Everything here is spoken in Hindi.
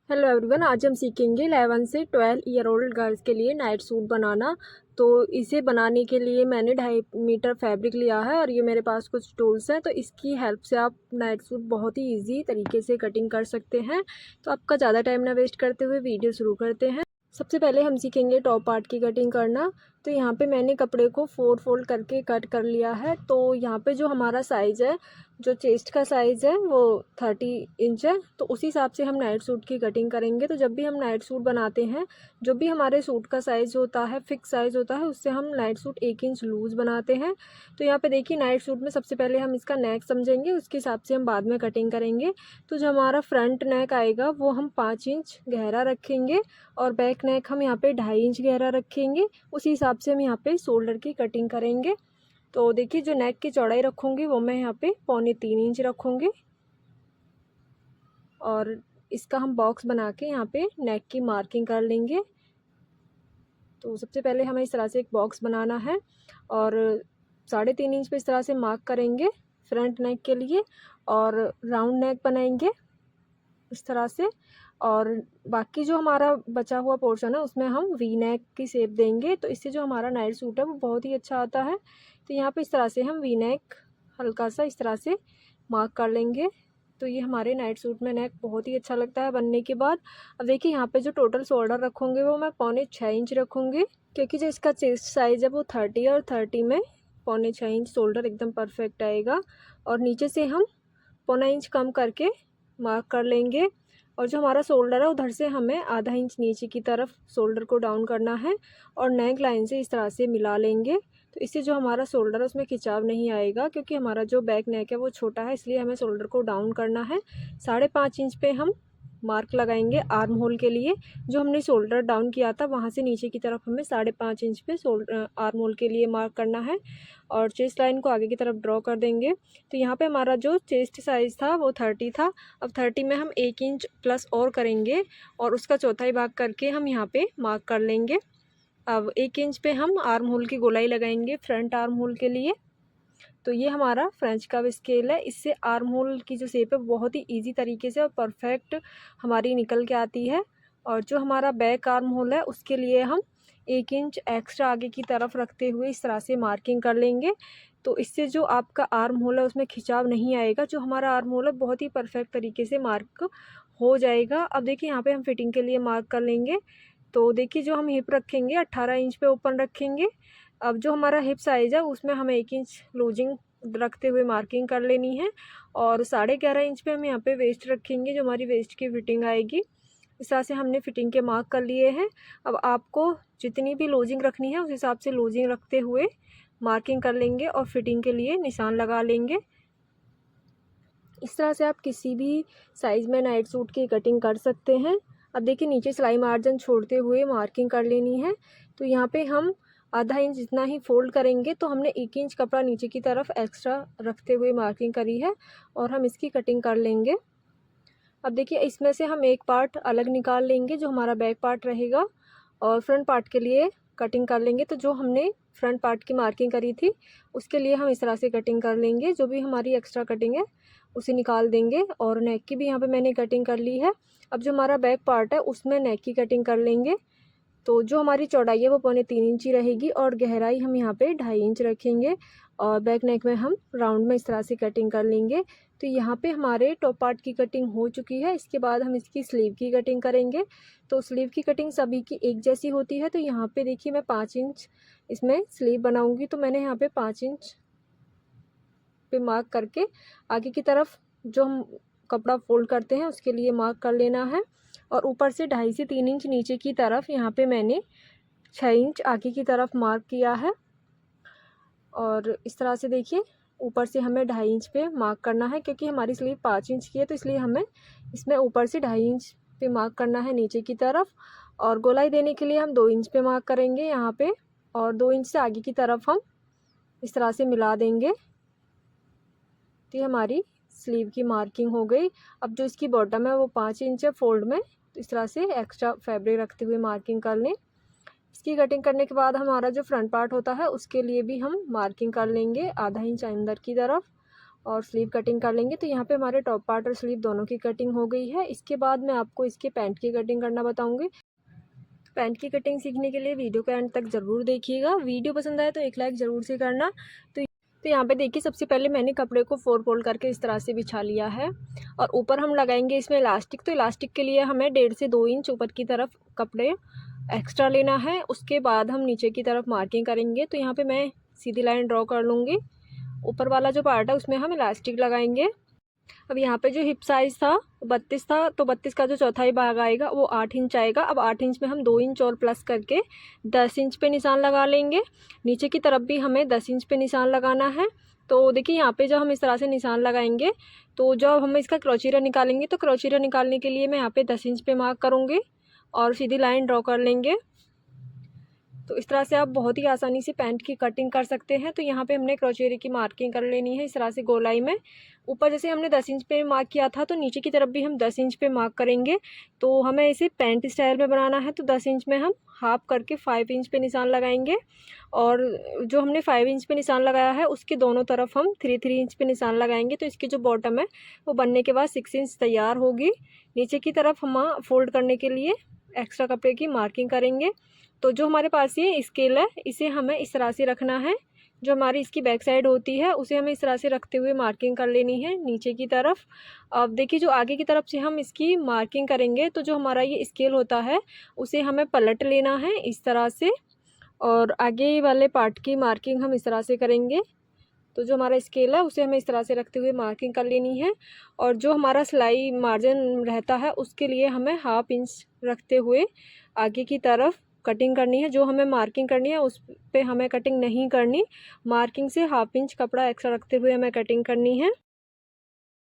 हेलो एवरीवन, आज हम सीखेंगे 11 से 12 ईयर ओल्ड गर्ल्स के लिए नाइट सूट बनाना। तो इसे बनाने के लिए मैंने 2.5 मीटर फैब्रिक लिया है और ये मेरे पास कुछ टूल्स हैं। तो इसकी हेल्प से आप नाइट सूट बहुत ही इजी तरीके से कटिंग कर सकते हैं। तो आपका ज़्यादा टाइम ना वेस्ट करते हुए वीडियो शुरू करते हैं। सबसे पहले हम सीखेंगे टॉप पार्ट की कटिंग करना। तो यहाँ पे मैंने कपड़े को 4 फोल्ड करके कट कर लिया है। तो यहाँ पे जो हमारा साइज़ है, जो चेस्ट का साइज़ है वो 30 इंच है। तो उसी हिसाब से हम नाइट सूट की कटिंग करेंगे। तो जब भी हम नाइट सूट बनाते हैं, जो भी हमारे सूट का साइज़ होता है, फिक्स साइज़ होता है, उससे हम नाइट सूट 1 इंच लूज़ बनाते हैं। तो यहाँ पे देखिए, नाइट सूट में सबसे पहले हम इसका नेक समझेंगे, उसके हिसाब से हम बाद में कटिंग करेंगे। तो जो हमारा फ्रंट नेक आएगा वो हम 5 इंच गहरा रखेंगे और बैक नेक हम यहाँ पे 2.5 इंच गहरा रखेंगे। उसी हिसाब से हम यहाँ पे शोल्डर की कटिंग करेंगे। तो देखिए, जो नेक की चौड़ाई रखूँगी वो मैं यहाँ पे 3.25 इंच रखूँगी और इसका हम बॉक्स बना के यहाँ पे नेक की मार्किंग कर लेंगे। तो सबसे पहले हमें इस तरह से एक बॉक्स बनाना है और 3.5 इंच पे इस तरह से मार्क करेंगे फ्रंट नेक के लिए और राउंड नेक बनाएंगे इस तरह से। और बाकी जो हमारा बचा हुआ पोर्शन है उसमें हम वी नेक की शेप देंगे। तो इससे जो हमारा नाइट सूट है वो बहुत ही अच्छा आता है। तो यहाँ पे इस तरह से हम वी नेक हल्का सा इस तरह से मार्क कर लेंगे। तो ये हमारे नाइट सूट में नेक बहुत ही अच्छा लगता है बनने के बाद। अब देखिए, यहाँ पे जो टोटल शोल्डर रखूँगी वो मैं 6.25 इंच रखूँगी, क्योंकि जो इसका चेस्ट साइज़ है वो 30 और 30 में 6.25 इंच शोल्डर एकदम परफेक्ट आएगा। और नीचे से हम 0.25 इंच कम करके मार्क कर लेंगे। और जो हमारा शोल्डर है उधर से हमें आधा इंच नीचे की तरफ शोल्डर को डाउन करना है और नेक लाइन से इस तरह से मिला लेंगे। तो इससे जो हमारा शोल्डर है उसमें खिंचाव नहीं आएगा, क्योंकि हमारा जो बैक नेक है वो छोटा है, इसलिए हमें शोल्डर को डाउन करना है। 5.5 इंच पे हम मार्क लगाएंगे आर्म होल के लिए। जो हमने शोल्डर डाउन किया था वहाँ से नीचे की तरफ हमें 5.5 इंच पे आर्म होल के लिए मार्क करना है और चेस्ट लाइन को आगे की तरफ ड्रॉ कर देंगे। तो यहाँ पे हमारा जो चेस्ट साइज़ था वो 30 था। अब 30 में हम 1 इंच प्लस और करेंगे और उसका चौथाई भाग करके हम यहाँ पे मार्क कर लेंगे। अब 1 इंच पे हम आर्म होल की गोलाई लगाएंगे फ्रंट आर्म होल के लिए। तो ये हमारा फ्रेंच का स्केल है। इससे आर्म होल की जो शेप है बहुत ही ईजी तरीके से और परफेक्ट हमारी निकल के आती है। और जो हमारा बैक आर्म होल है उसके लिए हम 1 इंच एक्स्ट्रा आगे की तरफ रखते हुए इस तरह से मार्किंग कर लेंगे। तो इससे जो आपका आर्म होल है उसमें खिंचाव नहीं आएगा। जो हमारा आर्म होल है बहुत ही परफेक्ट तरीके से मार्क हो जाएगा। अब देखिए, यहाँ पे हम फिटिंग के लिए मार्क कर लेंगे। तो देखिए, जो हम हिप रखेंगे 18 इंच पे ओपन रखेंगे। अब जो हमारा हिप साइज़ है उसमें हमें 1 इंच लूजिंग रखते हुए मार्किंग कर लेनी है और 11.5 इंच पे हम यहाँ पे वेस्ट रखेंगे, जो हमारी वेस्ट की फिटिंग आएगी। इस तरह से हमने फिटिंग के मार्क कर लिए हैं। अब आपको जितनी भी लूजिंग रखनी है उस हिसाब से लूजिंग रखते हुए मार्किंग कर लेंगे और फिटिंग के लिए निशान लगा लेंगे। इस तरह से आप किसी भी साइज़ में नाइट सूट की कटिंग कर सकते हैं। अब देखिए, नीचे सिलाई मार्जिन छोड़ते हुए मार्किंग कर लेनी है। तो यहाँ पे हम आधा इंच जितना ही फोल्ड करेंगे। तो हमने 1 इंच कपड़ा नीचे की तरफ एक्स्ट्रा रखते हुए मार्किंग करी है और हम इसकी कटिंग कर लेंगे। अब देखिए, इसमें से हम एक पार्ट अलग निकाल लेंगे जो हमारा बैक पार्ट रहेगा और फ्रंट पार्ट के लिए कटिंग कर लेंगे। तो जो हमने फ्रंट पार्ट की मार्किंग करी थी उसके लिए हम इस तरह से कटिंग कर लेंगे। जो भी हमारी एक्स्ट्रा कटिंग है उसे निकाल देंगे और नेक की भी यहाँ पे मैंने कटिंग कर ली है। अब जो हमारा बैक पार्ट है उसमें नेक की कटिंग कर लेंगे। तो जो हमारी चौड़ाई है वो 3.25 इंच ही रहेगी और गहराई हम यहाँ पे 2.5 इंच रखेंगे और बैक नेक में हम राउंड में इस तरह से कटिंग कर लेंगे। तो यहाँ पे हमारे टॉप पार्ट की कटिंग हो चुकी है। इसके बाद हम इसकी स्लीव की कटिंग करेंगे। तो स्लीव की कटिंग सभी की एक जैसी होती है। तो यहाँ पे देखिए, मैं 5 इंच इसमें स्लीव बनाऊँगी। तो मैंने यहाँ पे 5 इंच पे मार्क करके आगे की तरफ जो हम कपड़ा फोल्ड करते हैं उसके लिए मार्क कर लेना है और ऊपर से 2.5 से 3 इंच नीचे की तरफ यहाँ पे मैंने 6 इंच आगे की तरफ मार्क किया है। और इस तरह से देखिए, ऊपर से हमें 2.5 इंच पे मार्क करना है, क्योंकि हमारी स्लीव 5 इंच की है तो इसलिए हमें इसमें ऊपर से 2.5 इंच पे मार्क करना है नीचे की तरफ। और गोलाई देने के लिए हम 2 इंच पे मार्क करेंगे यहाँ पे और 2 इंच से आगे की तरफ हम इस तरह से मिला देंगे। तो ये हमारी स्लीव की मार्किंग हो गई। अब जो इसकी बॉटम है वो 5 इंच है फोल्ड में, तो इस तरह से एक्स्ट्रा फैब्रिक रखते हुए मार्किंग कर लें। इसकी कटिंग करने के बाद हमारा जो फ्रंट पार्ट होता है उसके लिए भी हम मार्किंग कर लेंगे आधा इंच अंदर की तरफ और स्लीव कटिंग कर लेंगे। तो यहाँ पे हमारे टॉप पार्ट और स्लीव दोनों की कटिंग हो गई है। इसके बाद मैं आपको इसके पैंट की कटिंग करना बताऊँगी। पैंट की कटिंग सीखने के लिए वीडियो के एंड तक ज़रूर देखिएगा। वीडियो पसंद आए तो एक लाइक ज़रूर से करना। तो यहाँ पे देखिए, सबसे पहले मैंने कपड़े को 4 फोल्ड करके इस तरह से बिछा लिया है और ऊपर हम लगाएंगे इसमें इलास्टिक। तो इलास्टिक के लिए हमें 1.5 से 2 इंच ऊपर की तरफ कपड़े एक्स्ट्रा लेना है। उसके बाद हम नीचे की तरफ मार्किंग करेंगे। तो यहाँ पे मैं सीधी लाइन ड्रॉ कर लूँगी। ऊपर वाला जो पार्ट है उसमें हम इलास्टिक लगाएंगे। अब यहाँ पे जो हिप साइज़ था 32 था, तो 32 का जो चौथाई भाग आएगा वो 8 इंच आएगा। अब 8 इंच में हम 2 इंच और प्लस करके 10 इंच पे निशान लगा लेंगे। नीचे की तरफ भी हमें 10 इंच पे निशान लगाना है। तो देखिए, यहाँ पे जब हम इस तरह से निशान लगाएंगे तो जब हम इसका क्रोचीरा निकालेंगे, तो क्रोचीरा निकालने के लिए मैं यहाँ पे 10 इंच पे मार्क करूँगी और सीधी लाइन ड्रॉ कर लेंगे। तो इस तरह से आप बहुत ही आसानी से पैंट की कटिंग कर सकते हैं। तो यहाँ पे हमने क्रोचेरी की मार्किंग कर लेनी है इस तरह से गोलाई में। ऊपर जैसे हमने 10 इंच पे मार्क किया था, तो नीचे की तरफ भी हम 10 इंच पे मार्क करेंगे। तो हमें इसे पैंट स्टाइल में बनाना है, तो 10 इंच में हम हाफ करके 5 इंच पे निशान लगाएंगे और जो हमने 5 इंच पे निशान लगाया है उसके दोनों तरफ हम 3 इंच पे निशान लगाएंगे। तो इसकी जो बॉटम है वो बनने के बाद 6 इंच तैयार होगी। नीचे की तरफ हम फोल्ड करने के लिए एक्स्ट्रा कपड़े की मार्किंग करेंगे। तो जो हमारे पास ये स्केल है इसे हमें इस तरह से रखना है। जो हमारी इसकी बैक साइड होती है उसे हमें इस तरह से रखते हुए मार्किंग कर लेनी है नीचे की तरफ। अब देखिए, जो आगे की तरफ से हम इसकी मार्किंग करेंगे, तो जो हमारा ये स्केल होता है उसे हमें पलट लेना है इस तरह से और आगे वाले पार्ट की मार्किंग हम इस तरह से करेंगे। तो जो हमारा स्केल है उसे हमें इस तरह से रखते हुए मार्किंग कर लेनी है और जो हमारा सिलाई मार्जिन रहता है उसके लिए हमें हाफ इंच रखते हुए आगे की तरफ कटिंग करनी है। जो हमें मार्किंग करनी है उस पे हमें कटिंग नहीं करनी, मार्किंग से हाफ इंच कपड़ा एक्स्ट्रा रखते हुए हमें कटिंग करनी है।